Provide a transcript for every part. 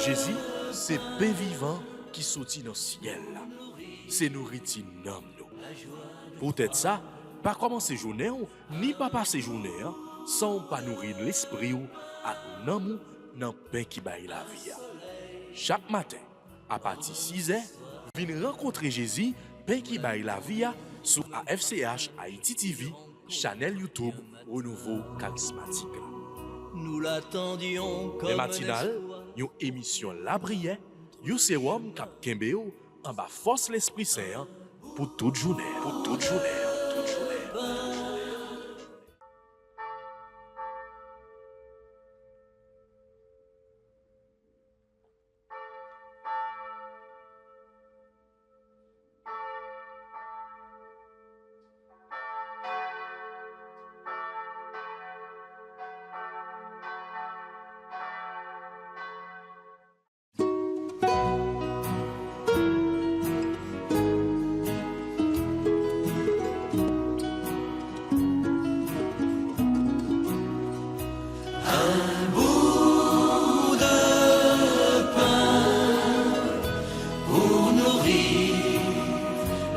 Jésus, c'est pain vivant qui sortit dans le ciel. C'est nourriture nam nous. Peut-être ça, pas commencer journée ni pas passer journée sans pas nourrir l'esprit ou à nan nan pain qui baille la vie. Chaque matin, à partir de 6h, venez rencontrer Jésus, pain qui baille la vie sur AFCH Haïti TV, channel YouTube Renouveau Charismatique. Nous l'attendions comme les matinales, une émission La Prière, un sérum cap Kembeo en bas force l'Esprit Saint pour toute journée. Pour toute journée.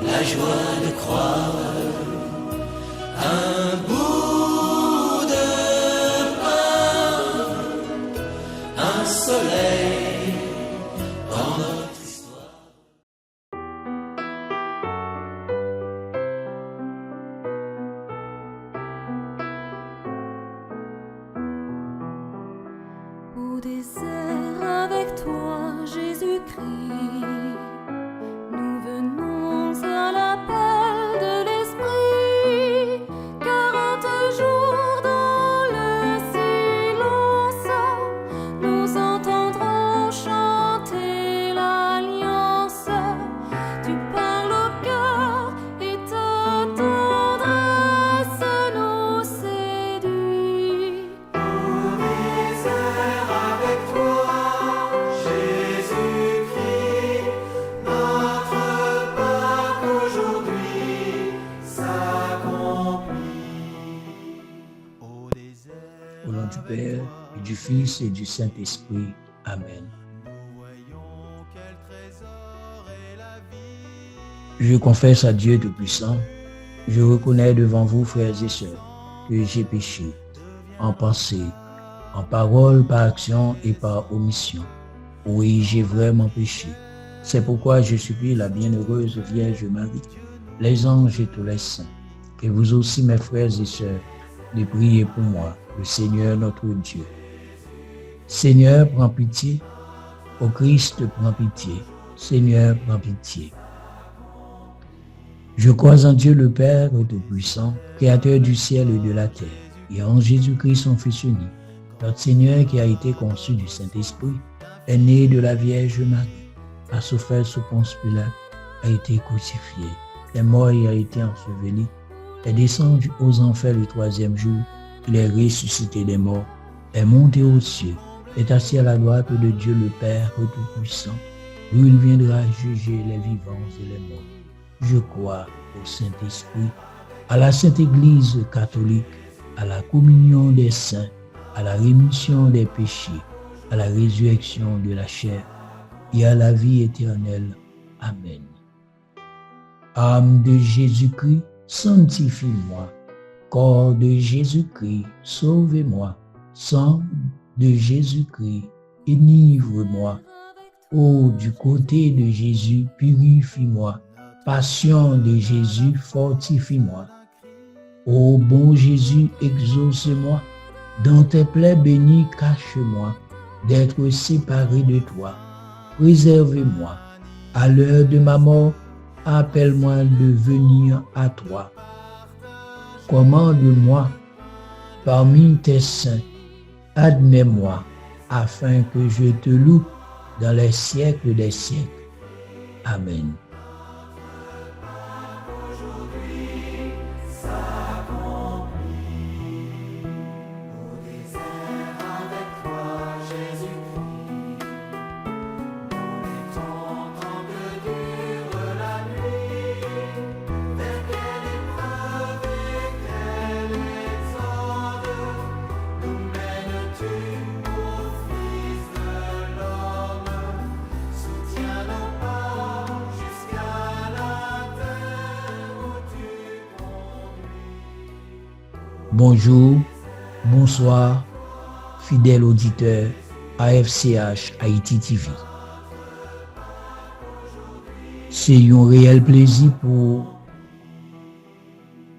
La joie de croire, un bout de pain, un soleil dans notre histoire. Au désert avec toi, Jésus-Christ. Nous venons à l'appel de l'Esprit, 40 jours dans le silence, nous entendrons chanter l'alliance. Tu parles au cœur et ta tendresse nous séduit. Au désert avec toi, Jésus-Christ, notre Pâque aujourd'hui s'accomplit. Au désert Au nom du Père, et du Fils et du Saint-Esprit. Amen. nous voyons quel trésor est la vie. Je confesse à Dieu Tout-Puissant, je reconnais devant vous, frères et sœurs, que j'ai péché, en pensée, en parole, par action et par omission. Oui, j'ai vraiment péché. C'est pourquoi je supplie la bienheureuse Vierge Marie, les anges et tous les saints, que vous aussi, mes frères et sœurs, de prier pour moi, le Seigneur notre Dieu. Seigneur, prends pitié. Ô Christ, prends pitié. Seigneur, prends pitié. Je crois en Dieu le Père Tout-Puissant, Créateur du ciel et de la terre, et en Jésus-Christ, son Fils unique, notre Seigneur qui a été conçu du Saint-Esprit, est né de la Vierge Marie, a souffert sous Ponce Pilate, a été crucifié, est mort et a été enseveli, est descendu aux enfers le troisième jour, il est ressuscité des morts, est monté aux cieux, est assis à la droite de Dieu le Père Tout-Puissant, d'où il viendra juger les vivants et les morts. Je crois au Saint-Esprit, à la Sainte Église catholique, à la communion des saints, à la rémission des péchés, à la résurrection de la chair et à la vie éternelle. Amen. Âme de Jésus-Christ, sanctifie-moi. Corps de Jésus-Christ, sauvez-moi. Sang de Jésus-Christ, enivre-moi. Eau du côté de Jésus, purifie-moi. Passion de Jésus, fortifie-moi. Ô bon Jésus, exauce-moi. Dans tes plaies bénies, cache-moi d'être séparé de toi. Préserve-moi. À l'heure de ma mort, appelle-moi de venir à toi. Commande-moi parmi tes saints. Admets-moi afin que je te loue dans les siècles des siècles. Amen. Bonjour, bonsoir, fidèles auditeurs AFCH Haïti TV. C'est un réel plaisir pour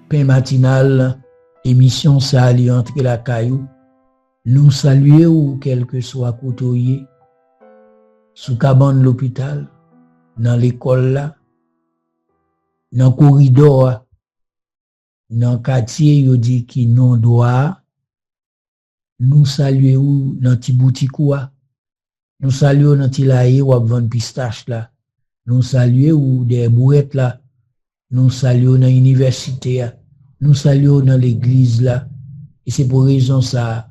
pain matinal, émission ça ali entre la caillou. Nous saluer ou quel que soit côtoyé, sous cabane l'hôpital, dans l'école là, dans le corridor, dans le quartier, yo dit qui non doit, nous saluer ou dans ti boutique ou, nous saluer dans ti laïe ou vendre pistache là, nous saluer ou des bouettes là, nous saluer dans l'université, nous saluer dans l'église là, et c'est pour raison ça,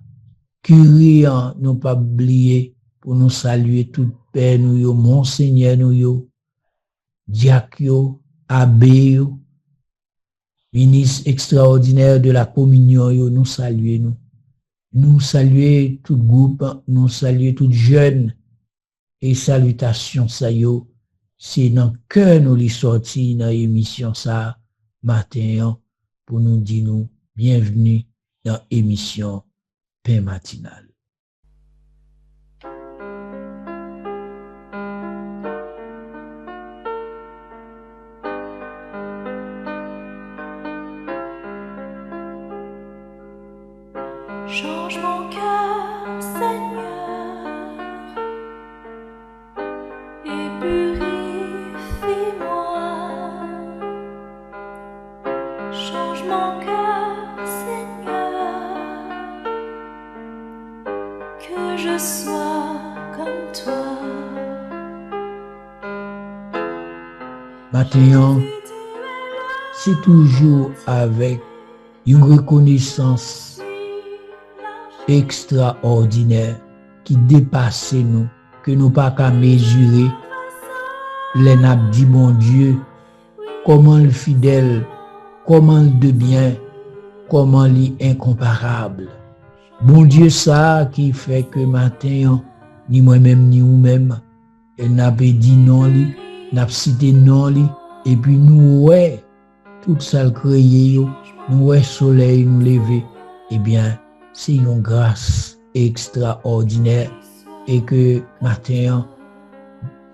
curé nous pas oublier pour nous saluer toute père nous yo, monseigneur nous yo, diacre yo, abbé yo, ministre extraordinaire de la communion yo, nous saluer nous. Nous saluer tout groupe, nous saluer tout jeune et salutations ça yo, c'est dans cœur nous les sorti dans émission ça matin pour nous dire nous bienvenue dans émission pain matinal. Change mon cœur, Seigneur, et purifie-moi. Change mon cœur, Seigneur, que je sois comme toi. Matin, c'est toujours avec une reconnaissance extraordinaire qui dépasse nous, que nous pas qu'à mesurer. Les n'a dit bon Dieu, comment le fidèle, comment le de bien, comment l'incomparable. Bon Dieu ça qui fait que matin, ni moi-même ni vous-même, elle n'a pas dit non li, n'a pas cité non li, et puis nous ouais, tout ça le créé, nous ouais soleil nous lever, eh bien, c'est une grâce extraordinaire et que matin,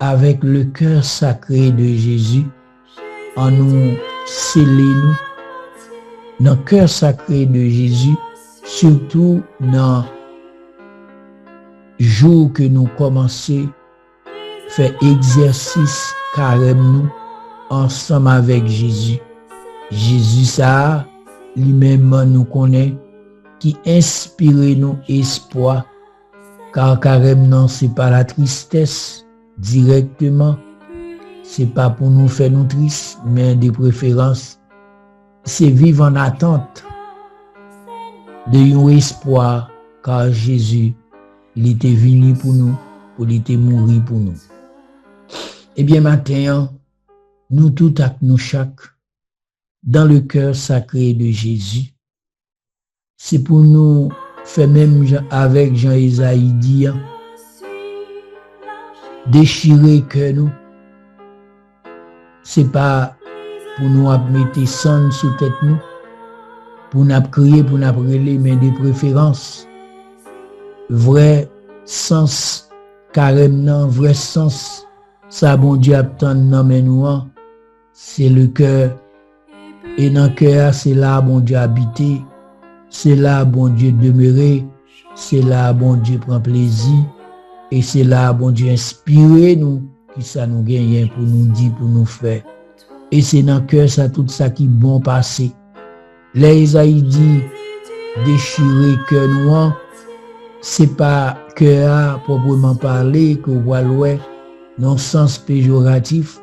avec le cœur sacré de Jésus, en nous sceller nous, dans le cœur sacré de Jésus, surtout dans le jour que nous commençons à faire exercice carême nous, ensemble avec Jésus. Jésus ça, lui-même nous connaît, qui inspire nous espoir, car carême non, c'est pas la tristesse directement, c'est pas pour nous faire nous tristes, mais de préférence, c'est vivre en attente de un espoir, car Jésus, il était venu pour nous, il était mort pour nous. Eh bien, maintenant, nous tous, nous chaque, dans le cœur sacré de Jésus, c'est pour nous faire même avec Jean-Isaïe dit, déchirer que nous. C'est pas pour nous mettre sang sous tête nous, pour nous crier, pour nous brûler, mais des préférences. Vrai sens, carrément, vrai sens, ça bon Dieu attend dans mes nous, c'est le cœur. Et dans le cœur, c'est là bon Dieu habité. C'est là, bon Dieu, demeurer. C'est là, bon Dieu, prend plaisir. Et c'est là, bon Dieu, inspirer nous, qui ça nous gagne pour nous dire, pour nous faire. Et c'est dans le cœur, ça, tout ça qui bon passé. Les Isaïe dit, déchirer cœur noir, c'est pas cœur proprement parler, que vous voyez, dans le sens péjoratif,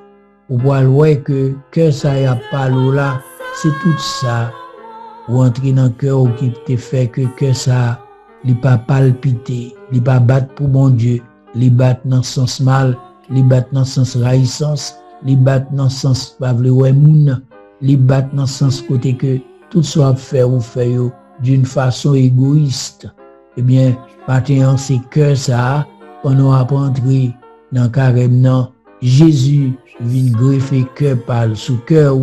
vous voyez que cœur ça y a pas là, c'est tout ça. Ou entrer dans le cœur ou qui te fait que ça, il pas palpiter, il pas battre pour bon Dieu, il bat dans le sens mal, il bat dans le sens raïssance, il bat dans le sens pas vle ouais moun, il bat dans le sens côté que tout soit fait ou fait d'une façon égoïste. Eh bien, maintenant c'est cœur ça, on a entrer dans carême non, Jésus vient greffer cœur par sous cœur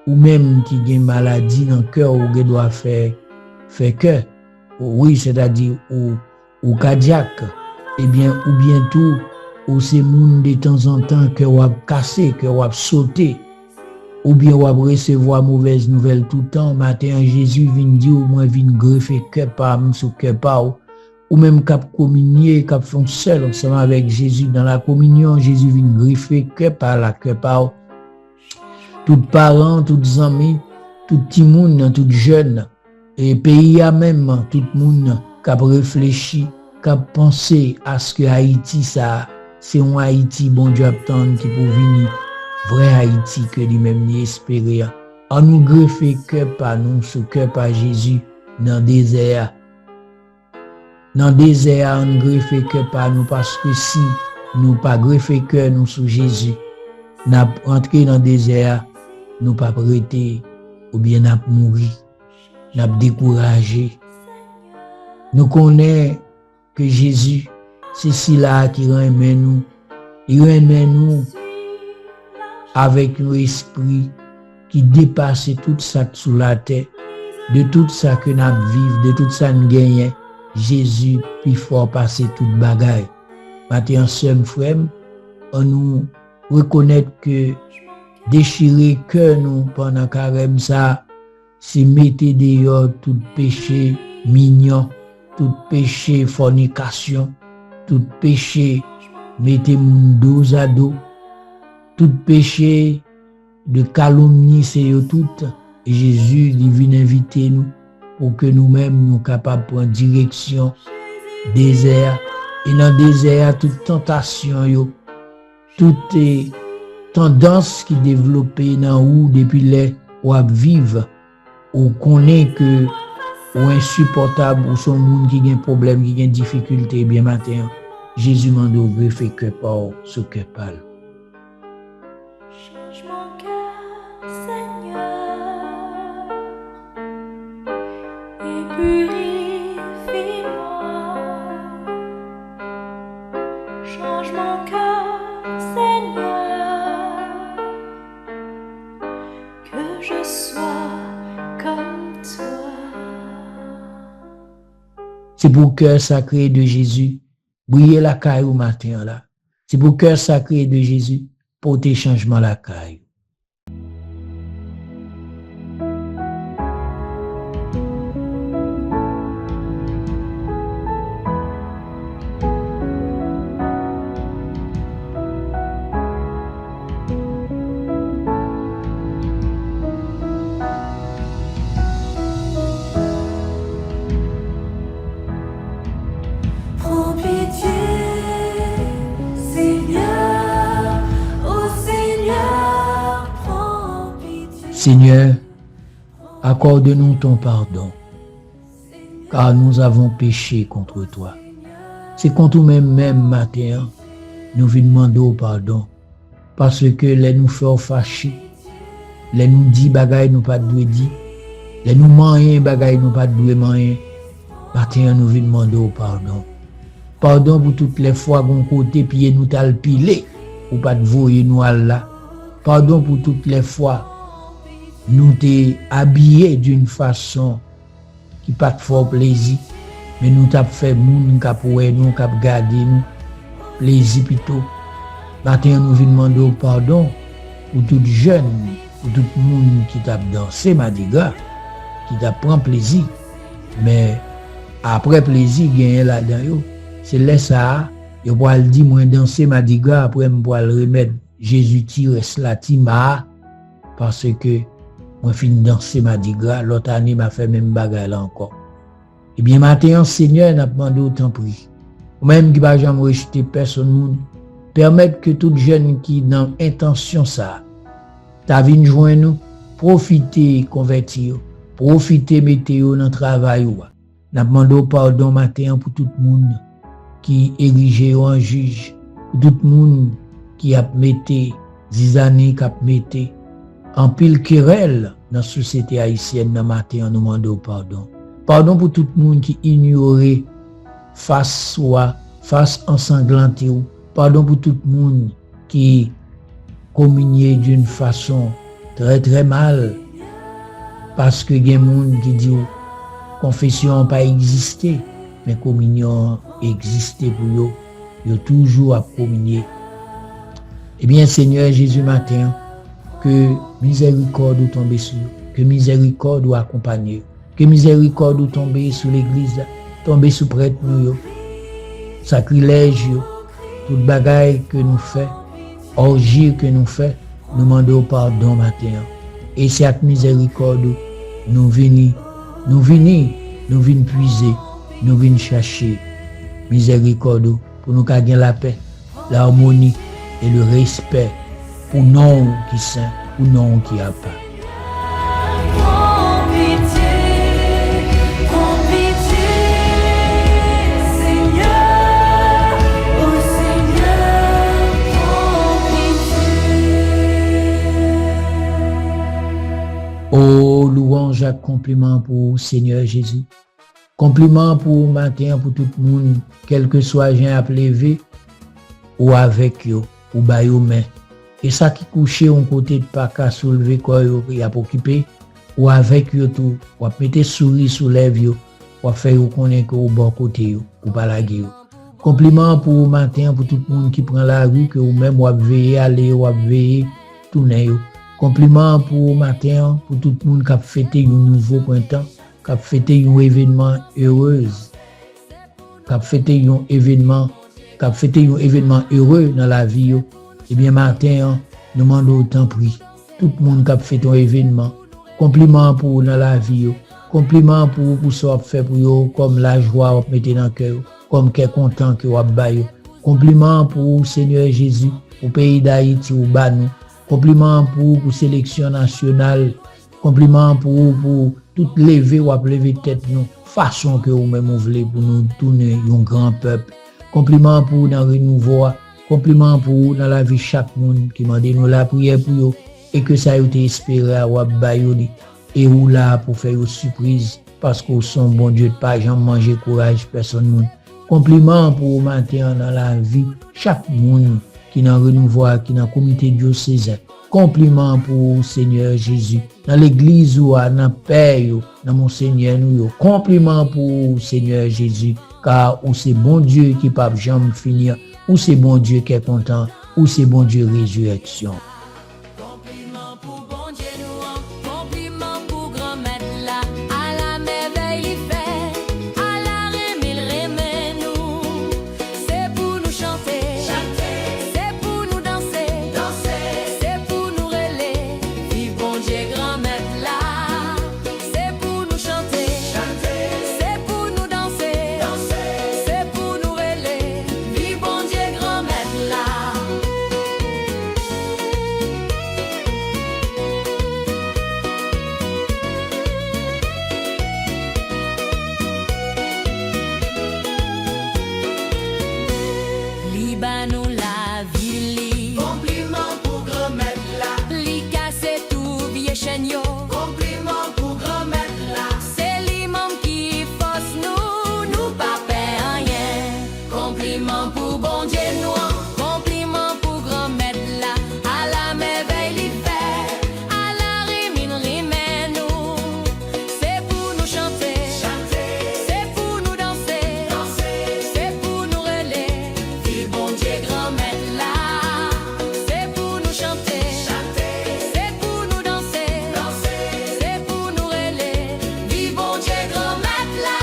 ou même qui a une maladie dans le cœur ou qui doit faire fait que, oui, c'est-à-dire, ou cardiaque, eh bien, ou bientôt, ou c'est moun de temps en temps que ou a cassé, que ou a sauté, ou bien ou a recevoir mauvaise nouvelle tout le temps, matin, Jésus vient dire, ou moins vient greffer que par sous que par ou même cap communier, cap font seul ensemble avec Jésus dans la communion, Jésus vient greffer que par la que par tout parents, tous amis, tout petit monde, tout jeune, et pays à même, tout le monde qui a réfléchi, qui a pensé à ce que Haïti, ça, c'est un Haïti, bon Dieu, attend qui pour venir, vrai Haïti que lui-même n'y espérait. En nous greffer que par nous, ce que par Jésus, dans le désert. Dans le désert, on greffer que par nous, parce que si nous pas greffer que nous sous Jésus, nous entré dans le désert, nous pas prêter, ou bien nous mourir, nous découragé. Nous connaissons que Jésus, c'est celui-là qui remet nous. Il remet nous avec un esprit qui dépasse tout ça sous la terre, de tout ça que nous vivons, de tout ça que nous gagnons. Jésus, puis fort passer toute bagaille. Maintenant, ensemble, frère, on nous reconnaît que déchirer que nous pendant carême ça, c'est mettre dehors tout péché mignon, tout péché fornication, tout péché mettre moun dos à dos, tout péché de calomnie, c'est tout. Et Jésus il vient inviter nous pour que nous-mêmes nous capables de prendre direction désert. Et dans le désert, toute tentation, toute tendance qui développée dans où depuis les ou à vivre, ou connaît que ou insupportable, ou son monde qui a un problème, qui a une difficulté, bien matin, Jésus m'a dit fait que par ce que parle. Change mon cœur, Seigneur, et purifie-moi. Change mon cœur, Seigneur, que je sois comme toi. C'est pour le cœur sacré de Jésus, briller la caille au matin là. C'est pour le cœur sacré de Jésus, porter changement la caille. Prends pitié, Seigneur, oh Seigneur, prends pitié. Seigneur, accorde-nous ton pardon, car nous avons péché contre toi. C'est contre nous-mêmes même matin, nous venons demander au pardon, parce que les nous faisons fâcher, les nous dit bagaille nous pas de dire, les nous moyen bagaille nous pas de moyen. Matin nous venons demander au pardon. Pardon pour toutes les fois qu'on côté pied nous t'al pilé ou pas de voyer nous là. Pardon pour toutes les fois nous t'es habillé d'une façon qui pas de fort plaisir, mais nous t'a fait moun k'ap oué nous k'ap garder nous plaisir plutôt. Matin nous venons demander au pardon pour tout jeune, pour tout monde qui t'a dansé Mardi Gras, qui t'a prend plaisir, mais après plaisir gagner là-dedans, c'est là ça, yo pour le dire moi danser Mardi Gras après me pour le remettre Jésus tire cela tima parce que moi fin danser Mardi Gras l'autre année m'a fait même bagarre là encore. Eh bien matin Seigneur n'a demandé autant prix. Ou même qui va jamais rejeter personne monde, permettre que tout jeune qui dans intention ça ta vinn joindre nous, profiter convertir, profiter mettre dans travail ou. N'a demandé pardon matin pour tout le monde qui érigé en juge, pour tout le monde qui a metté 10 années qui a metté en pile querelle dans la société haïtienne dans matin nous demandons pardon. Pardon pour tout le monde qui ignorait face ensanglanté ou. Pardon pour tout le monde qui communiait d'une façon très très mal parce que il y a des gens qui disent confession pas existé, mais communion existé pour eux. Ils toujours à communier. Eh bien, Seigneur Jésus matin, que miséricorde ou tombe sur eux, que miséricorde ou accompagner, que miséricorde ou tombe sur l'église, tombe sur prêtre nous, sacrilège, toute bagaille que nous fait, orgie que nous fait, nous demandons pardon matin. Et cette miséricorde, nous venons puiser, nous venons chercher miséricorde pour nous gagner la paix, l'harmonie et le respect pour nous qui saint, pour nous qui a pas. Prends pitié, Seigneur, oh Seigneur, prends pitié. Oh, louange à compliment pour Seigneur Jésus. Compliment pour matin, pour tout le monde, quel que soit j'ai appelé, ou avec eux, ou ba yo main. Et ça qui couché on côté de pas qu'à soulever quoi y a occupé, ou avec eux tout, ou mettre souris sous lèvres yo, ou faire yo connaître que au bon côté yo, ou pas la yo. Compliment pour matin, pour tout le monde qui prend la rue, que ou même ou veiller aller, ou veiller tourner yo. Compliment pour matin, pour tout le monde qui a fêté un nouveau printemps, qui a fêté un événement heureux, qui a fêté un événement heureux dans la vie. Eh bien, matin, nous demandons autant prix. Tout le monde qui a fait un événement, compliment pour dans la vie, compliment pour ce qu'on fait pour eux, comme la joie qu'on mette dans le cœur, comme qu'est content que vous avez. Compliment pour Seigneur Jésus, pour le pays d'Haïti ou Banou. Compliment pour sélection nationale. Compliment pour toute lever ou lever tête nous, façon que vous même voulez pour nous tourner un grand peuple. Compliment pour dans renouveau, compliment pour dans la vie chaque monde qui m'a dit nous la prière pour eux et que ça a été espéré à Wabayoli et ou là pour faire une surprise parce que son bon Dieu de pas jamais manger courage personne monde. Compliment pour maintenir dans la vie chaque monde qui dans renouveau qui dans comité diocésain. Compliment pour Seigneur Jésus dans l'église ou dans paix dans mon Seigneur nous. Compliment pour Seigneur Jésus car ou c'est bon Dieu qui peut jamais finir, ou c'est bon Dieu qui est content, ou c'est bon Dieu résurrection. Compliment pour bon Dieu nous, compliment pour grand maître là, à la merveille il fait, à la remise il remet nous. C'est pour nous chanter, c'est pour nous danser, c'est pour nous relayer, vive bon Dieu grand maître là. C'est pour nous chanter, c'est pour nous danser, c'est pour nous relayer, vive bon Dieu grand maître là. Libanou la ville, Compliment pour grand maître là, li casse tout vieux chaîne yo. compliment pour grand maître là, C'est l'imam qui force nous pas faire rien. Compliment pour bon Dieu nous, compliment pour grand maître là, à la merveille il fait, à la rimine rimait nous. C'est pour nous chanter, c'est pour nous danser, c'est pour nous relayer, vive bon Dieu grand maître là. C'est pour nous chanter, c'est pour nous danser, c'est pour nous relayer, vive bon Dieu grand maître là.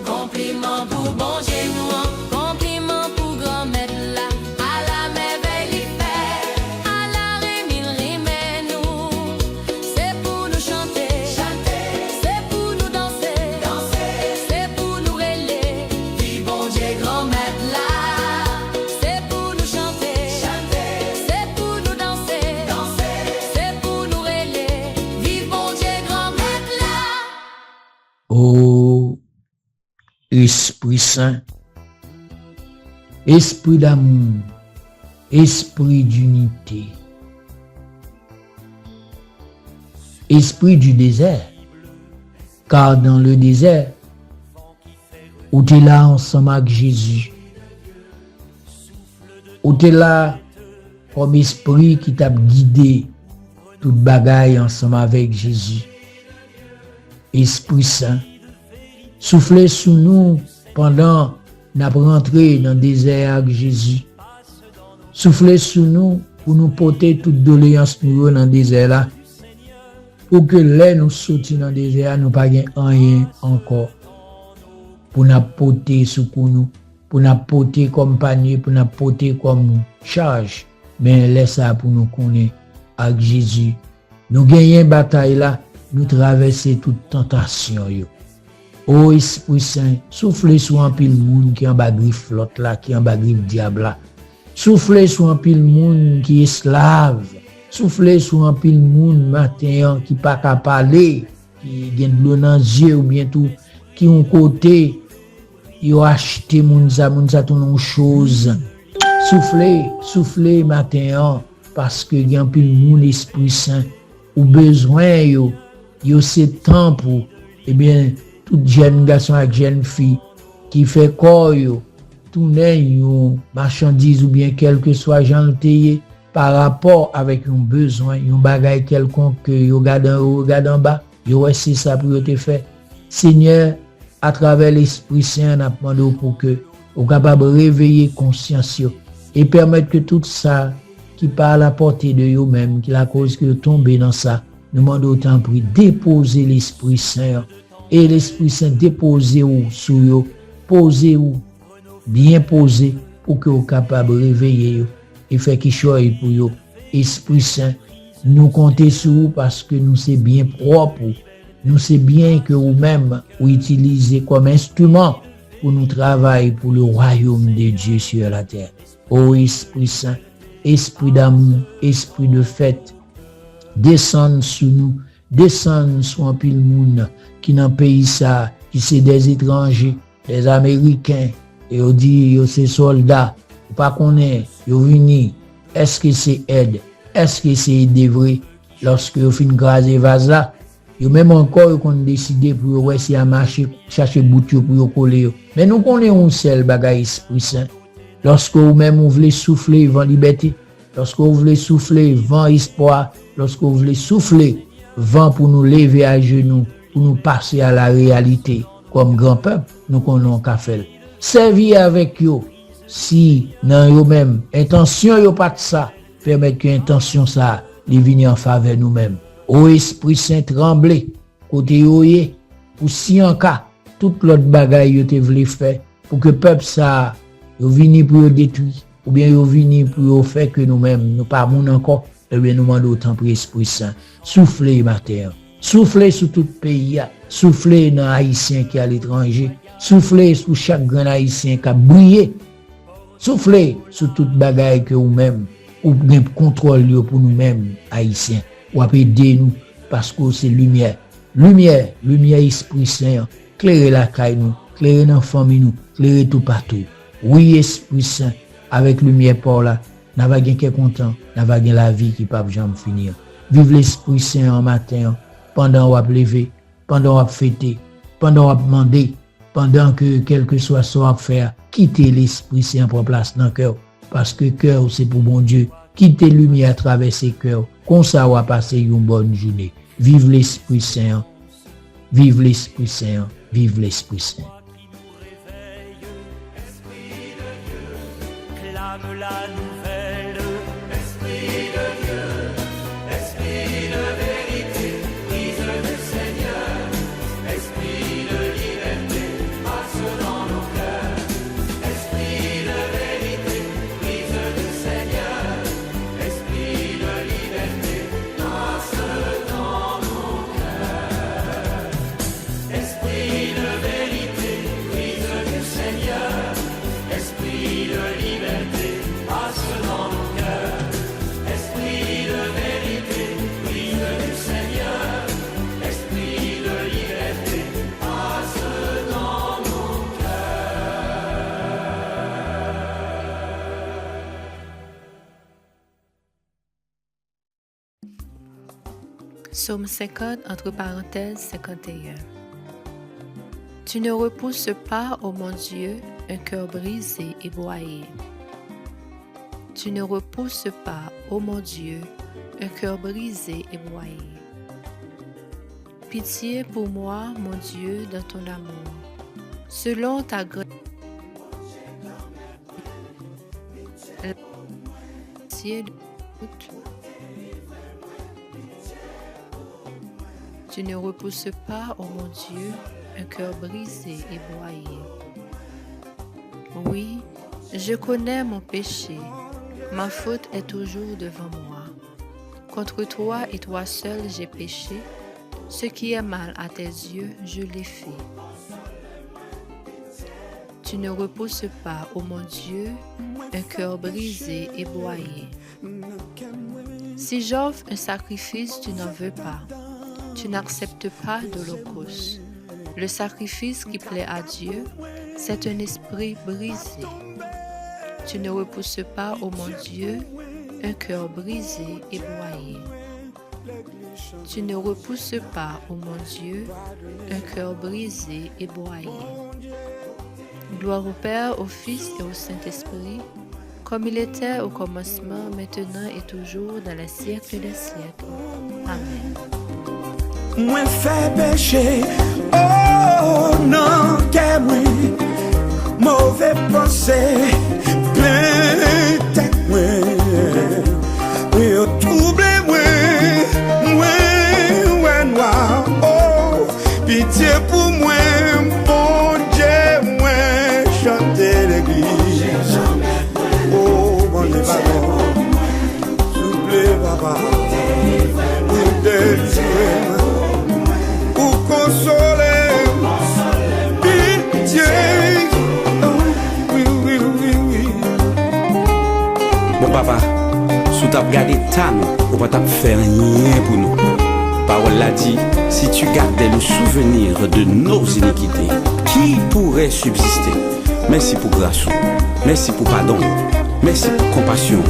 Compliment pour bon Dieu nous, compliment pour grand maître là, à la merveille il fait, à la remise il remet nous. C'est pour nous chanter, c'est pour nous danser, c'est pour nous relayer, vive bon Dieu grand maître là. C'est pour nous chanter, c'est pour nous danser, c'est pour nous relayer, vive bon Dieu grand maître là. Oh, Esprit Saint, Esprit d'amour, Esprit d'unité. esprit du désert. Car dans le désert, où tu es là ensemble avec Jésus, où tu es là comme esprit qui t'a guidé toute bagaille ensemble avec Jésus. Esprit Saint, soufflez sous nous pendant nous rentré dans le désert avec Jésus. Soufflez sous nous pour nous porter toute doléance nous dans le désert là. Pour que là nous sortions dans le désert, nous pas rien encore. Pour nous porter secours nous, pour nous porter comme panier, pour nous porter comme charge. Mais laisse ça pour nous connaître avec Jésus. Nous gagnons bataille là, nous traverser toute tentation yo. Ô Esprit Saint, soufflez sur un pile monde qui en bas griffe flotte là, qui en bas griffe diable là. Soufflez sur un pile monde qui est esclave. Soufflez sur un pile monde matin qui pas qu'à parler, qui gagne de l'eau dans les yeux ou bien tout, qui ont côté, ils ont acheté moun sa tout non chose. Soufflez matin parce que y a un pile monde Esprit Saint ou besoin yo c'est temps pour bien toute jeune garçon avec jeune fille qui fait corps yo tourner yo marchandise ou bien quel que soit gentil par rapport avec un besoin un bagage quelconque que yo regarde en bas yo c'est ça pour te faire. Seigneur, à travers l'Esprit Saint n'a demandé pour que au capable réveiller conscience yo et permettre que tout ça qui parle à la portée de eux même qui la cause que tomber dans ça, nous demandons autant pour déposer l'Esprit Saint et l'Esprit Saint déposer ou sur eux, poser ou bien poser pour que vous capable de réveiller et faire quelque chose pour eux. Esprit Saint, nous comptons sur vous parce que nous c'est bien propre, nous c'est bien que vous-même vous utilisez comme instrument pour nous travailler pour le royaume de Dieu sur la terre. Ô Esprit Saint, esprit d'amour, esprit de fête, descend sur nous, descend sur un pile monde qui dans pays ça, qui c'est des étrangers, des Américains, et on dit yo c'est soldats, pas connaît, yo vini, est-ce que c'est aide, est-ce que c'est aide vrai, lorsque yo fin graser vase là, yo même encore qu'on décidé pour ouais si à marcher, chercher bouteille pour yo coller, mais nous connaissons un seul bagage Esprit Saint. Lorsque vous-même vous voulez souffler vent liberté, lorsque vous voulez souffler vent espoir, lorsque vous voulez souffler vent pour nous lever à genoux, pour nous passer à la réalité, comme grand peuple, nous connaissons qu'à faire. Servir avec eux, si dans eux-mêmes, intention yo pas de ça, permettre que intention ça, les venir en faveur nous-mêmes. Ô Esprit Saint tremblé, côté yoye, pour si en cas, toute l'autre bagaille yo te voulez faire, pour que peuple ça, yo vini pour yo détruire, ou bien yo vini pour yo faire que nous-mêmes, nous pas moun encore, et bien nous demandons autant pour Esprit Saint. Soufflez matin, soufflez sur tout pays, soufflez dans Haïtien qui est à l'étranger, soufflez sur chaque grand Haïtien qui a brillé, soufflez sur toute bagaille que vous-même, ou bien contrôle pour nous-mêmes Haïtiens, ou aider nous, parce que c'est lumière, Esprit Saint, clairer la caille nous, clairer dans la famille nous, clairer tout partout. Oui, Esprit Saint, avec lumière pour là, n'a pas gain qu'est content, n'a pas gain la vie qui peut jamais finir. Vive l'Esprit Saint en matin, pendant on va lever, pendant on va fêter, pendant on va demander, pendant que quel que soit ce qu'on va faire, quittez l'Esprit Saint pour place dans le cœur, parce que cœur c'est pour bon Dieu. Quittez lumière à travers ses cœurs, comme ça on va passer une bonne journée. Vive l'Esprit Saint, vive l'Esprit Saint, vive l'Esprit Saint. La nouvelle, Esprit de Dieu, Esprit de vérité, brise du Seigneur, Esprit de liberté, passe dans nos cœurs, Esprit de vérité, brise du Seigneur, Esprit de liberté, passe dans nos cœurs, Esprit de vérité, brise du Seigneur, Esprit de liberté, passe Psaume 50, entre parenthèses 51. Tu ne repousses pas, ô mon Dieu, un cœur brisé et broyé. Tu ne repousses pas, ô mon Dieu, un cœur brisé et broyé. Pitié pour moi, mon Dieu, dans ton amour. Selon ta grâce, tu ne repousses pas, ô mon Dieu, un cœur brisé et broyé. Oui, je connais mon péché, ma faute est toujours devant moi. Contre toi et toi seul j'ai péché, ce qui est mal à tes yeux, je l'ai fait. Tu ne repousses pas, ô mon Dieu, un cœur brisé et broyé. Si j'offre un sacrifice, tu n'en veux pas. Tu n'acceptes pas d'holocauste. Le sacrifice qui plaît à Dieu, c'est un esprit brisé. Tu ne repousses pas, ô mon Dieu, un cœur brisé et broyé. Tu ne repousses pas, ô mon Dieu, un cœur brisé et broyé. Gloire au Père, au Fils et au Saint-Esprit, comme il était au commencement, maintenant et toujours, dans les siècles des siècles. Amen. Moi fait péché, oh non, que moi, mauvais pensée, plein tête moi, oui, trouble moi, noir, oh, pitié pour moi, bon Dieu, moi, chanter l'église, oh, bon Dieu, pardon, s'il vous plaît, papa, pour délivrer. Consoler, pitié. Oui, oui, oui, oui. Bon papa, sous t'as regardé Tan, ou pas t'as fait rien pour nous. Parole l'a dit, si tu gardais le souvenir de nos iniquités, qui pourrait subsister? Merci pour grâce, merci pour pardon, merci pour compassion.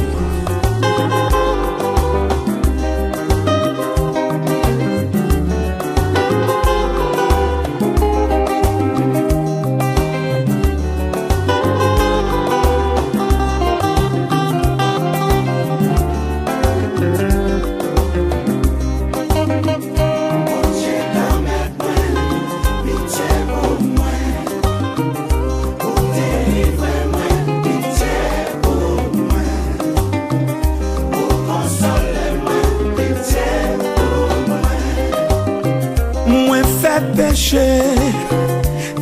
Péché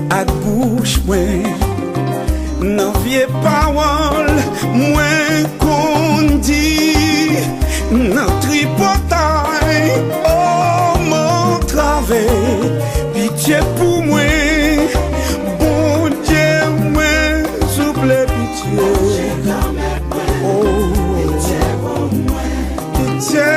à bouche moi n'en vieux parole moi qu'on dit notre tripotaille oh mon travail pitié pour moi bon Dieu moi souple pitié oh pitié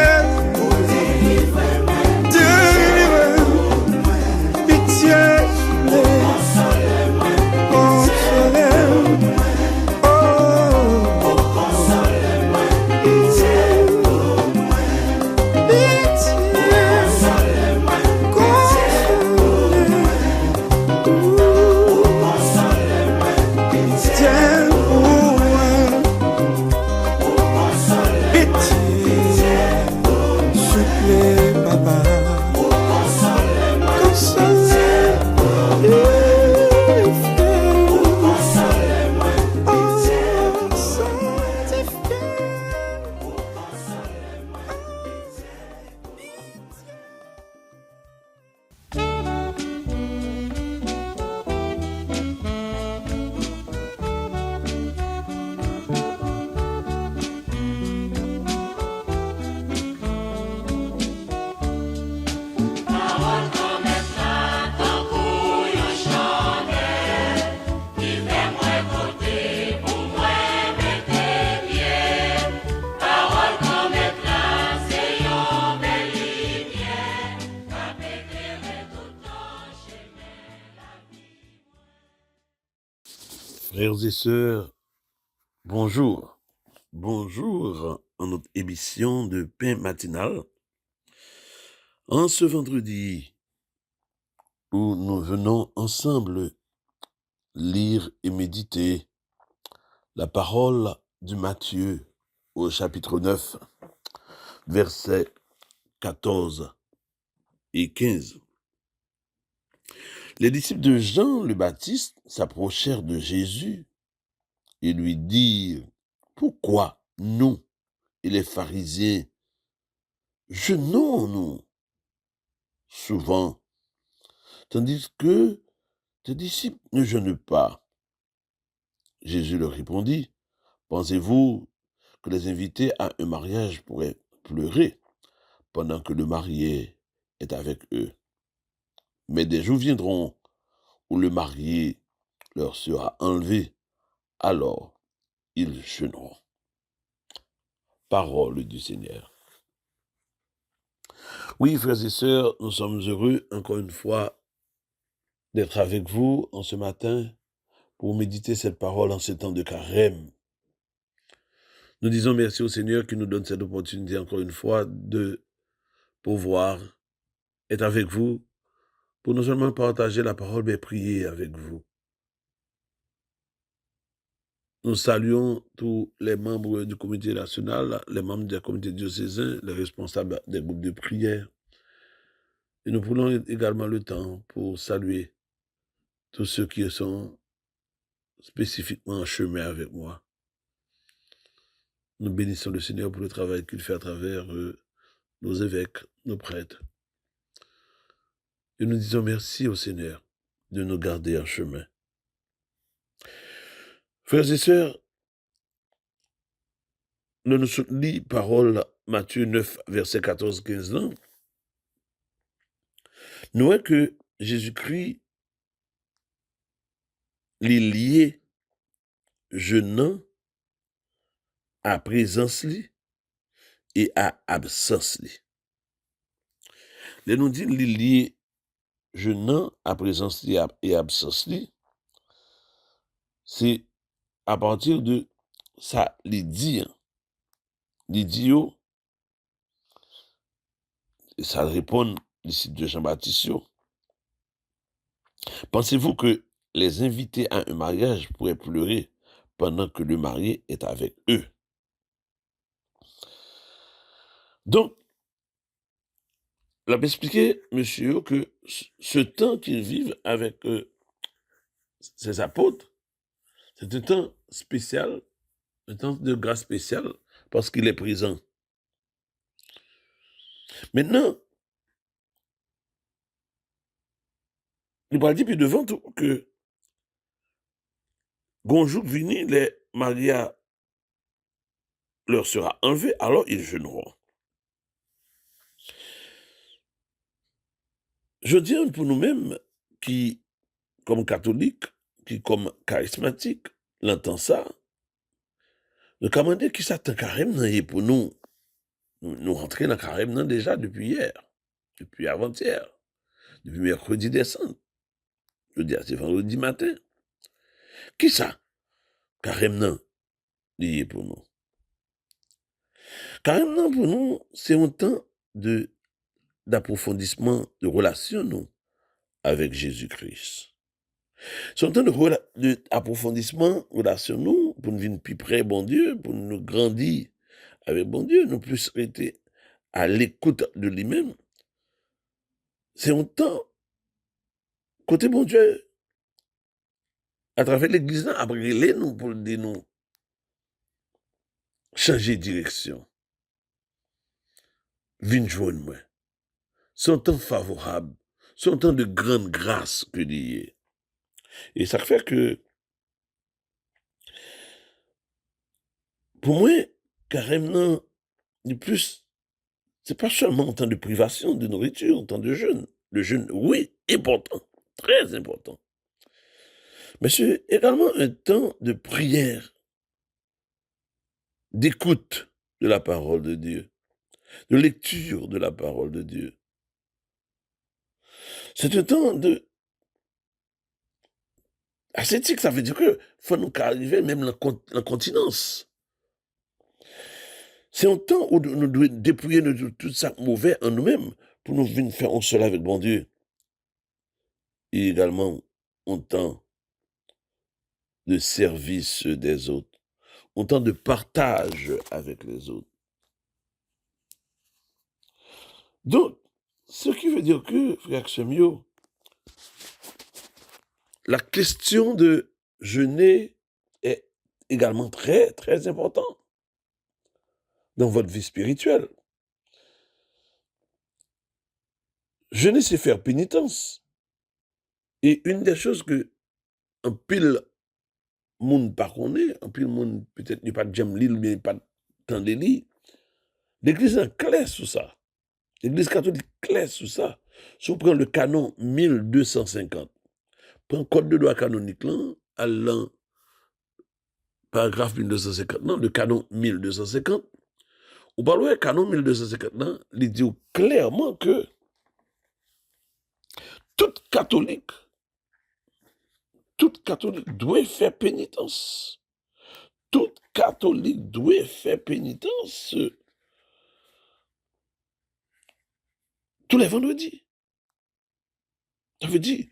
Frères et sœurs, bonjour. Bonjour à notre émission de pain matinal. En ce vendredi où nous venons ensemble lire et méditer la parole de Matthieu au chapitre 9, versets 14 et 15. Les disciples de Jean le Baptiste s'approchèrent de Jésus et lui dirent: pourquoi nous et les pharisiens jeûnons-nous souvent, tandis que tes disciples ne jeûnent pas? Jésus leur répondit: pensez-vous que les invités à un mariage pourraient pleurer pendant que le marié est avec eux? Mais des jours viendront où le marié leur sera enlevé, alors ils jeûneront. Parole du Seigneur. Oui, frères et sœurs, nous sommes heureux, encore une fois, d'être avec vous en ce matin pour méditer cette parole en ces temps de carême. Nous disons merci au Seigneur qui nous donne cette opportunité, encore une fois, de pouvoir être avec vous, pour non seulement partager la parole, mais prier avec vous. Nous saluons tous les membres du comité national, les membres des comités diocésains, les responsables des groupes de prière. Et nous prenons également le temps pour saluer tous ceux qui sont spécifiquement en chemin avec moi. Nous bénissons le Seigneur pour le travail qu'il fait à travers nos évêques, nos prêtres. Et nous disons merci au Seigneur de nous garder en chemin. Frères et sœurs, nous nous lit parole Matthieu 9, verset 14-15. Nous voyons que Jésus-Christ les lié jeûnant à présence li et à absence li. Les nous dit les lié jeûnant à présence li et absence li, c'est à partir de ça les dit yo, et ça répond ici de Jean-Baptiste. Pensez-vous que les invités à un mariage pourraient pleurer pendant que le marié est avec eux? Donc, il a expliqué, monsieur, que ce temps qu'ils vivent avec ses apôtres, c'est un temps spécial, un temps de grâce spéciale, parce qu'il est présent. Maintenant, nous va dire plus devant tout que Gonjouk vini, les mariés leur sera enlevé, alors ils jeûneront. Je dis pour nous-mêmes qui, comme catholiques, qui, comme charismatiques, l'entend ça, nous commandons qui ça tant carême pour nous. Nous rentrons dans le carême déjà depuis hier, depuis avant-hier, depuis mercredi décembre. Je dis, c'est vendredi matin. Qui ça? Carême lié pour nous. Carême pour nous, c'est un temps d'approfondissement de relation nous avec Jésus-Christ. C'est un temps d'approfondissement de relation nous pour nous venir plus près bon Dieu, pour nous grandir avec bon Dieu, nous plus être à l'écoute de lui-même. C'est un temps côté bon Dieu à travers l'église là, après les nous pour dire nous changer de direction. Vin joindre moi. C'est un temps favorable, c'est un temps de grande grâce que lié. Et ça fait que pour moi, carrément, de plus, c'est pas seulement un temps de privation de nourriture, un temps de jeûne. Le jeûne, oui, important, très important. Mais c'est également un temps de prière, d'écoute de la parole de Dieu, de lecture de la parole de Dieu. C'est un temps de ascétique, ça veut dire que faut nous arriver même la continence. C'est un temps où nous devons dépouiller de tout ça mauvais en nous-mêmes pour nous venir faire un seul avec bon Dieu. Et également, un temps de service des autres, un temps de partage avec les autres. Donc, ce qui veut dire que, frère Semio, la question de jeûner est également très, très importante dans votre vie spirituelle. Jeûner, c'est faire pénitence. Et une des choses que un pile monde pas connaît, un pile monde peut-être n'est pas de j'aime lire, mais pas tant de lire, l'Église est claire sur ça. L'Église catholique est claire sur ça. Si on prend le canon 1250, prend le code de loi canonique là, allant paragraphe 1250, non, le canon 1250, on parle du canon 1250 là, il dit clairement que tout catholique doit faire pénitence. Tout catholique doit faire pénitence tous les vendredis. Ça veut dire,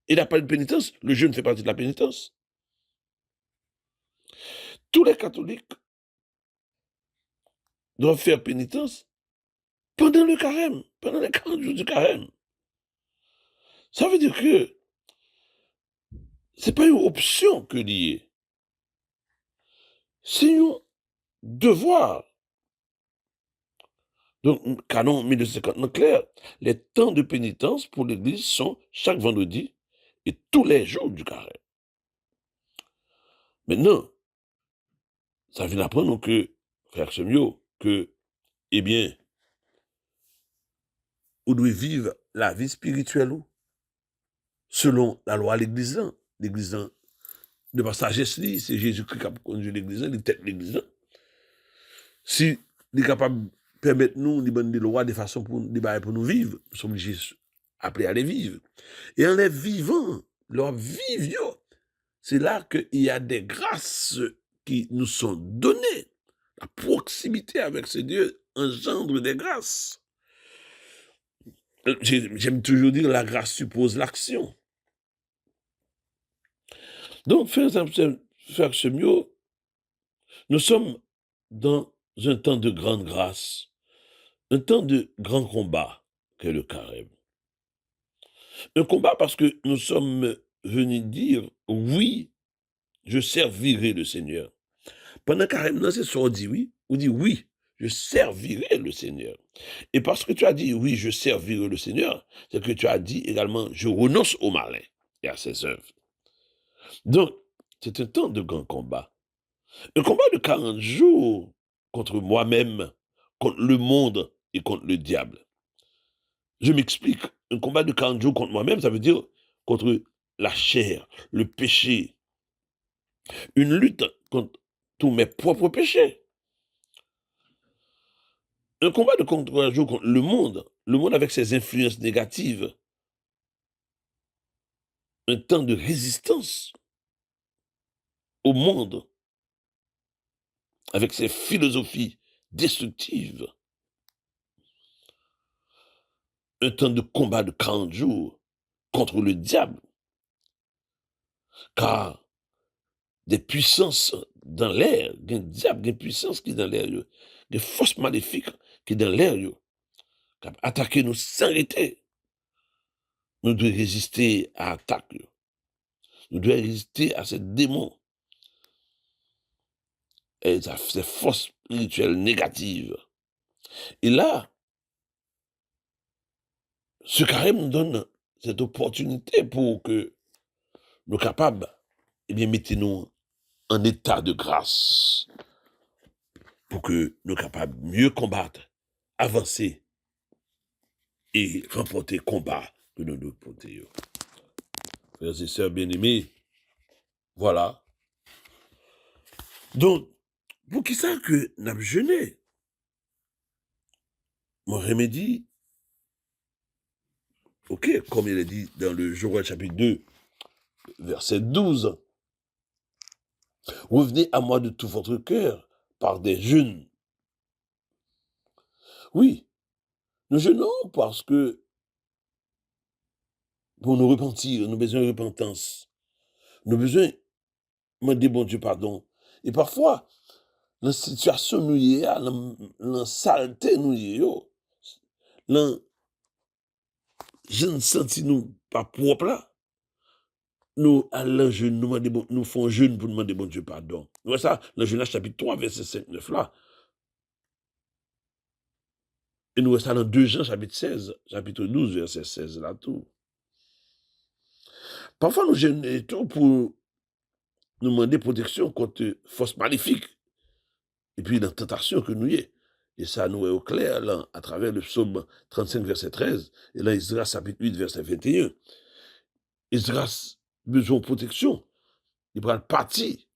il n'a pas de pénitence, le jeûne fait partie de la pénitence. Tous les catholiques doivent faire pénitence pendant le carême, pendant les 40 jours du carême. Ça veut dire que c'est pas une option que liée. C'est un devoir. Donc, canon 1250 clair, les temps de pénitence pour l'Église sont chaque vendredi et tous les jours du carême. Maintenant, ça vient d'apprendre que, frère Semio, que, eh bien, on doit vivre la vie spirituelle selon la loi de l'Église. L'Église, de par sagesse, c'est Jésus-Christ qui a conduit l'Église, il tête l'Église. Si il est capable de permettre nous de donner des lois de façon pour nous vivre, nous sommes obligés appelés à les vivre. Et en les vivant, leur vivre, c'est là qu'il y a des grâces qui nous sont données. La proximité avec ce Dieu engendre des grâces. J'aime toujours dire la grâce suppose l'action. Donc, frère Semio, nous sommes dans un temps de grande grâce, un temps de grand combat qu'est le carême. Un combat parce que nous sommes venus dire oui, je servirai le Seigneur. Pendant le carême, c'est ce qu'on dit oui, on dit oui, je servirai le Seigneur. Et parce que tu as dit oui, je servirai le Seigneur, c'est que tu as dit également je renonce au malin et à ses œuvres. Donc, c'est un temps de grand combat. Un combat de 40 jours contre moi-même, contre le monde et contre le diable. Je m'explique. Un combat de 40 jours contre moi-même, ça veut dire contre la chair, le péché. Une lutte contre tous mes propres péchés. Un combat de 40 jours contre le monde avec ses influences négatives. Un temps de résistance au monde avec ses philosophies destructives. Un temps de combat de 40 jours contre le diable. Car des puissances dans l'air, des diables, des puissances qui dans l'air, des forces maléfiques qui dans l'air, qui attaquent nous sans arrêter. Nous devons résister à l'attaque. Nous devons résister à ces démons et à ces forces spirituelles négatives. Et là, ce carême nous donne cette opportunité pour que nous soyons capables, eh bien, mettez-nous en état de grâce pour que nous soyons capables de mieux combattre, avancer et remporter le combat que nous devons porter. Frères et sœurs bien-aimés, voilà. Donc, pour qui ça que nous avons jeûné? Mon remédie, ok, comme il est dit dans le Joël chapitre 2, verset 12, revenez à moi de tout votre cœur par des jeûnes. Oui, Nous jeûnons parce que pour nous repentir, nous avons besoin de repentance. Nous avons besoin de demander bon Dieu pardon. Et parfois, dans la situation nous y est, dans la saleté nous y est, dans je ne senti nous pas propre là, nous allons jeûne, nous faisons jeûne pour demander bon Dieu pardon. Nous voyons ça dans Genèse chapitre 3, verset 5-9 là. Et nous voyons ça dans 2 Jean chapitre 16, chapitre 12, verset 16 là tout. Parfois nous jeûnons et tout pour nous demander protection contre force maléfique. Et puis dans la tentation que nous y est. Et ça nous est au clair là, à travers le psaume 35, verset 13, et là Isaiah chapitre 8, verset 21. Isaiah besoin de protection. Il prend le parti.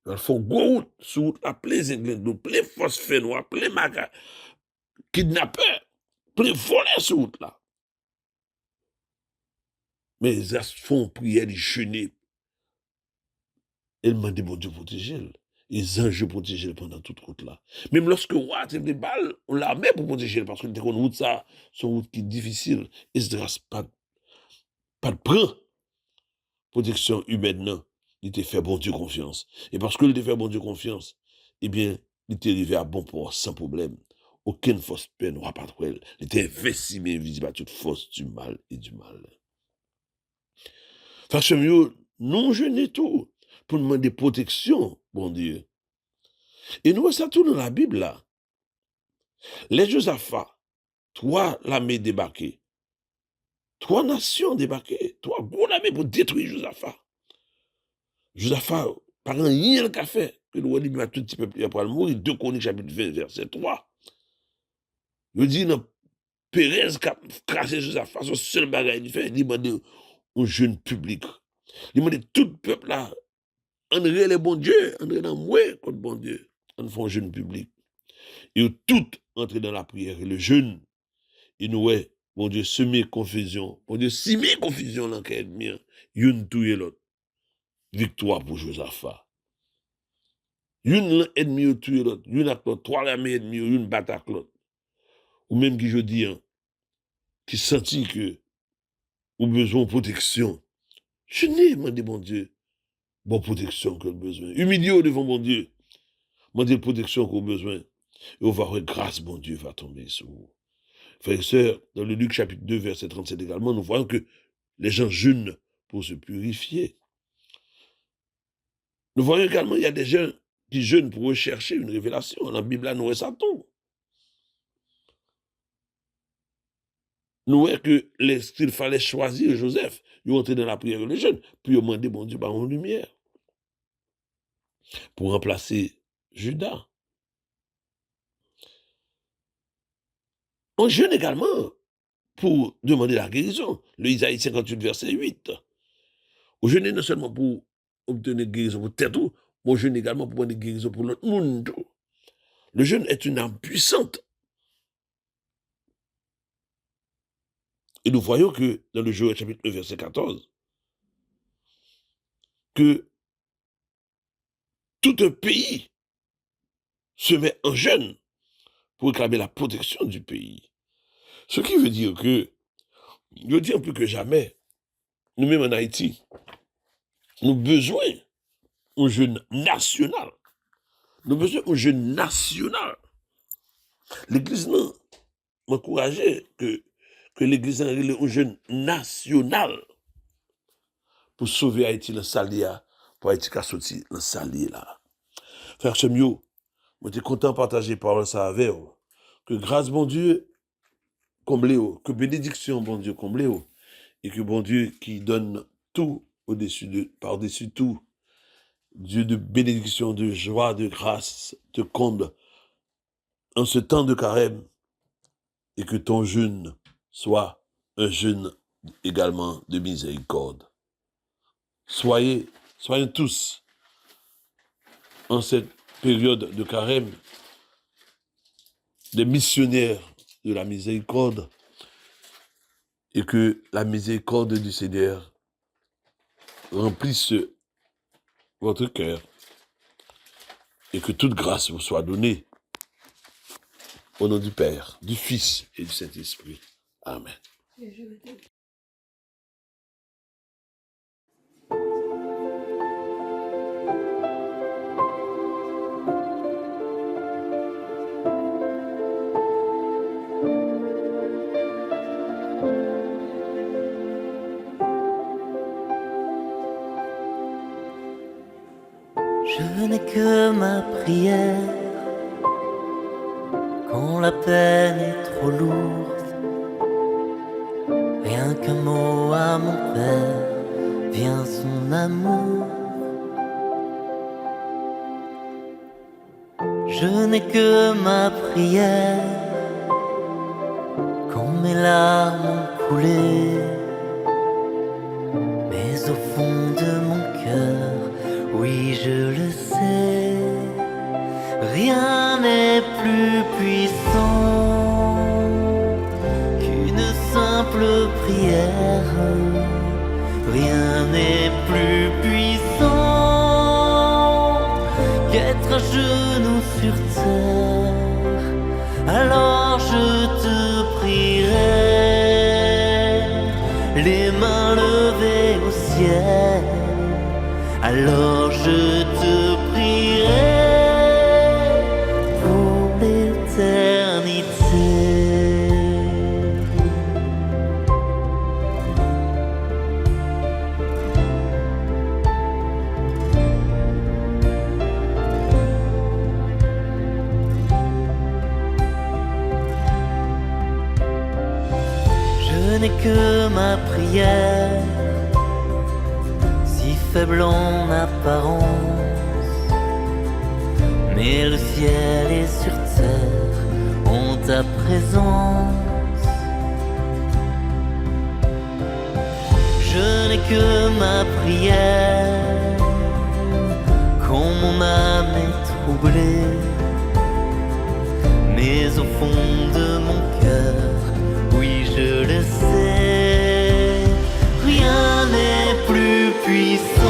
Il faut go route, sur route, à plein zingles, plein phosphène, plein maga, kidnappeurs, plein voleurs sur route là. Mais ils font prière, ils jeûnent. Ils demandent bon Dieu protéger. Les anges protégent pendant toute route là. Même lorsque roi tire des balles, on l'a mis pour protéger parce que une route ça, c'est une route qui est difficile. Et ce n'est pas de prendre protection humaine, non. Il te fait bon Dieu confiance. Et parce que il te fait bon Dieu confiance, eh bien, il t'est arrivé à bon port sans problème. Aucune fausse peine n'aura pas de elle. Il t'est investi, mais invisible à toute force du mal et du mal. Parce que mieux, non jeûner tout pour demander protection, bon Dieu. Et nous, ça tout dans la Bible là. Les Josaphat, 3 l'armée débarquée. 3 nations débarquées. 3 gros armées pour détruire Josaphat. Josaphat, par un rien qu'a fait, que nous avons dit à tout petit peuple après le mourir, 2 Chroniques chapitre 20, verset 3. Il dit, non, Pérez qui a craché Josaphat, son seul bagage, il fait, il demande au jeune public. Il demande tout le peuple là, André les bon Dieu, André dans moi contre bon Dieu. On fait un jeune public. Et tout entrer dans la prière. Et le jeune, il nous est, bon Dieu, semer confusion. Bon Dieu, semer confusion dans l'enquête. Une touye l'autre. Victoire pour Josaphat. Une ennemi touye l'autre. Une avec l'autre. 3 l'armée ennemies, une bataille avec l'autre. Ou même qui je dis, qui sentit que, ou besoin de protection. Je n'ai demandé, bon Dieu, bonne protection que le besoin. Humilié devant mon Dieu. Demandez protection qu'on a besoin. Et on va voir grâce, bon Dieu, va tomber sur vous. Frères et sœurs, dans le Luc chapitre 2, verset 37 également, nous voyons que les gens jeûnent pour se purifier. Nous voyons également qu'il y a des gens qui jeûnent pour rechercher une révélation. Dans la Bible, là, nous voyons ça tout. Nous voyons qu'il fallait choisir Joseph. Ils ont entré dans la prière de jeûne, puis ils ont demandé, bon Dieu, par une lumière, pour remplacer Judas. On jeûne également pour demander la guérison. Le Isaïe 58, verset 8. On jeûne non seulement pour obtenir guérison pour tête, mais on jeûne également pour obtenir guérison pour l'autre monde. Le jeûne est une arme puissante. Et nous voyons que dans le Joël chapitre 1, verset 14, que tout un pays se met en jeûne pour réclamer la protection du pays. Ce qui veut dire que, je dis un peu que jamais, nous-mêmes en Haïti, nous avons besoin d'un jeûne national. Nous avons besoin d'un jeûne national. L'Église non m'encourageait que l'Église ait un jeûne national pour sauver Haïti dans Salia, pour Haïti qui a sorti dans Salia là. Frère Chemio, je suis content de partager parole ça avec vous. Que grâce bon Dieu comble vous, que bénédiction bon Dieu comble vous, et que bon Dieu qui donne tout par-dessus tout, Dieu de bénédiction, de joie, de grâce, te comble en ce temps de carême, et que ton jeûne soit un jeûne également de miséricorde. Soyons tous, en cette période de carême, des missionnaires de la miséricorde, et que la miséricorde du Seigneur remplisse votre cœur, et que toute grâce vous soit donnée Au nom du Père, du Fils et du Saint-Esprit. Amen. Je n'ai que ma prière quand la peine est trop lourde. Rien qu'un mot à mon Père, vient son amour. Je n'ai que ma prière quand mes larmes ont coulé. Mais au fond de mon cœur, oui je le sais, rien n'est plus puissant qu'une simple prière. Rien n'est plus puissant qu'être à genoux sur terre. Alors je te prierai, les mains levées au ciel. Alors je te prierai pour l'éternité. Je n'ai que ma prière, si faible en apparence, mais le ciel et sur terre ont ta présence. Je n'ai que ma prière quand mon âme est troublée, mais au fond de mon cœur, oui je le sais, rien n'est plus puissant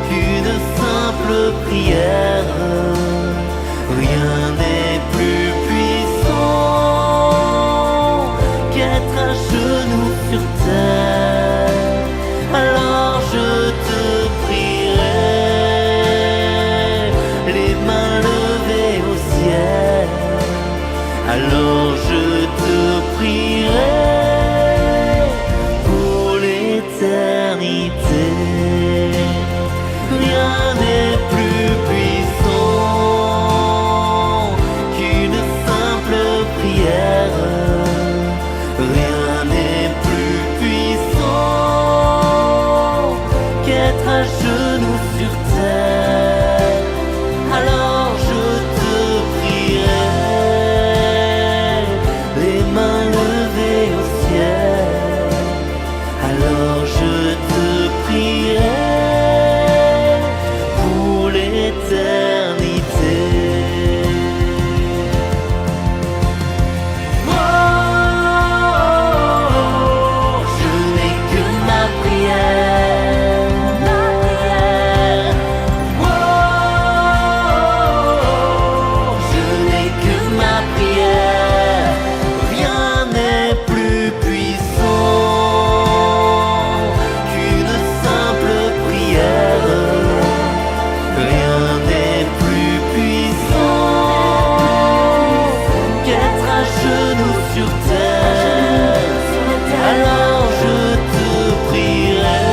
qu'une simple prière. Rien n'est plus puissant qu'être à genoux sur terre. Alors je te prierai, les mains levées au ciel. Alors je te prierai pour l'éternité. Rien n'est plus puissant qu'une simple prière. Rien n'est plus puissant qu'être à genoux sur terre. Alors je te prierai, les mains levées au ciel. Alors je te prierai pour l'éternité. Oh, je n'ai que ma prière, Oh, je n'ai que ma prière. Rien n'est plus puissant qu'une simple prière. Rien n'est plus puissant qu'être à genoux sur terre. Alors je te prierai,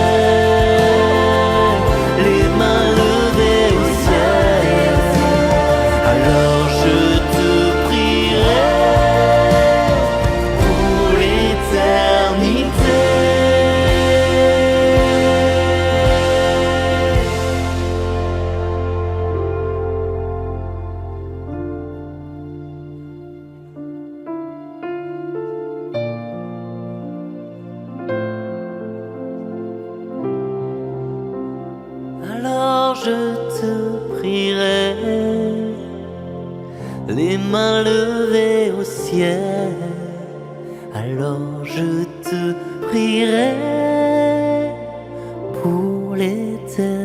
les mains levées au ciel. Alors je te prierai pour l'éternité. Alors je te prierai, les mains levées au ciel. Alors je te prierai pour l'éternité.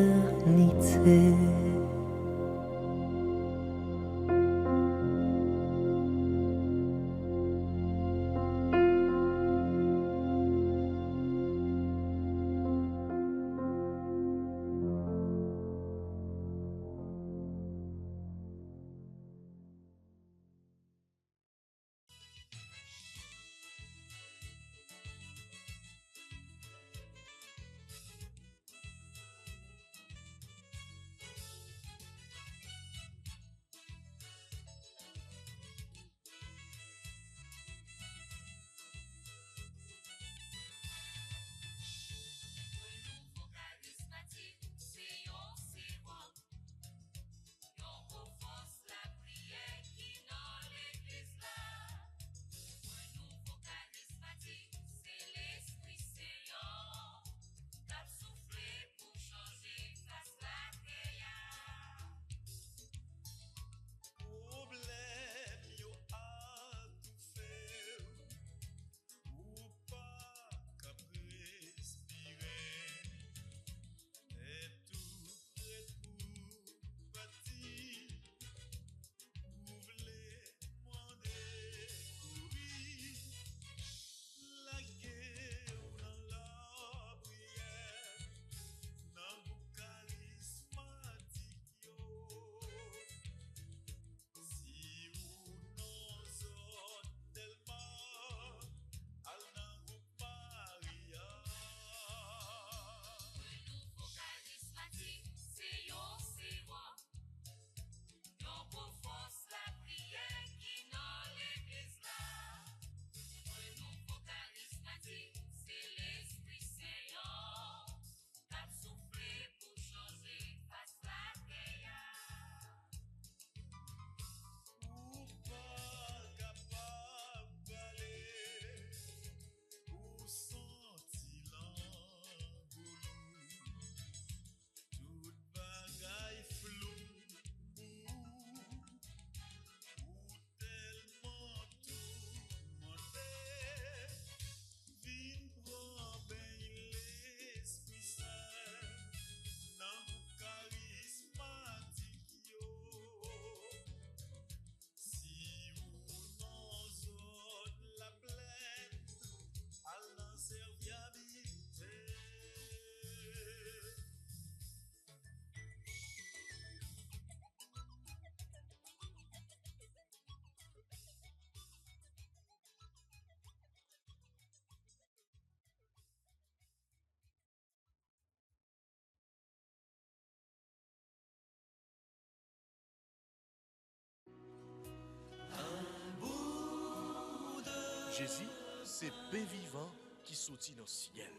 Jésus, c'est pain vivant qui sortit dans le ciel.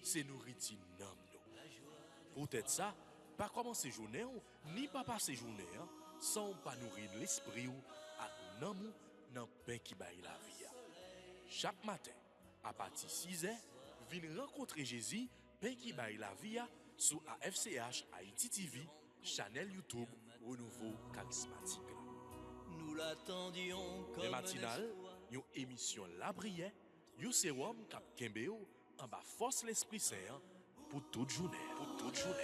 C'est nourriture nam nous. Peut-être ça, pas commencer journée ni pas passer journée sans pas nourrir l'esprit ou avec nam dans pain qui baille la vie. Chaque matin, à partir de 6h, viens rencontrer Jésus, pain qui baille la vie sur AFCH Haïti TV, channel YouTube Renouveau Charismatique. Nous l'attendions comme Les matinales, une émission La Prière, un sérum cap Kembeo, en bas force l'Esprit Saint pour toute journée. Pour toute journée.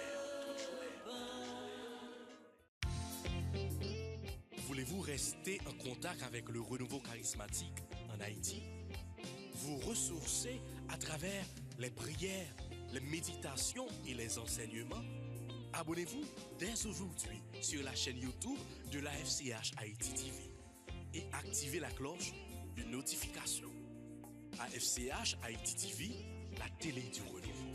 Voulez-vous rester en contact avec le renouveau charismatique en Haïti? Vous ressourcer à travers les prières, les méditations et les enseignements? Abonnez-vous dès aujourd'hui sur la chaîne YouTube de la FCH Haïti TV et activez la cloche de notification. AFCH Haïti TV, la télé du renouveau.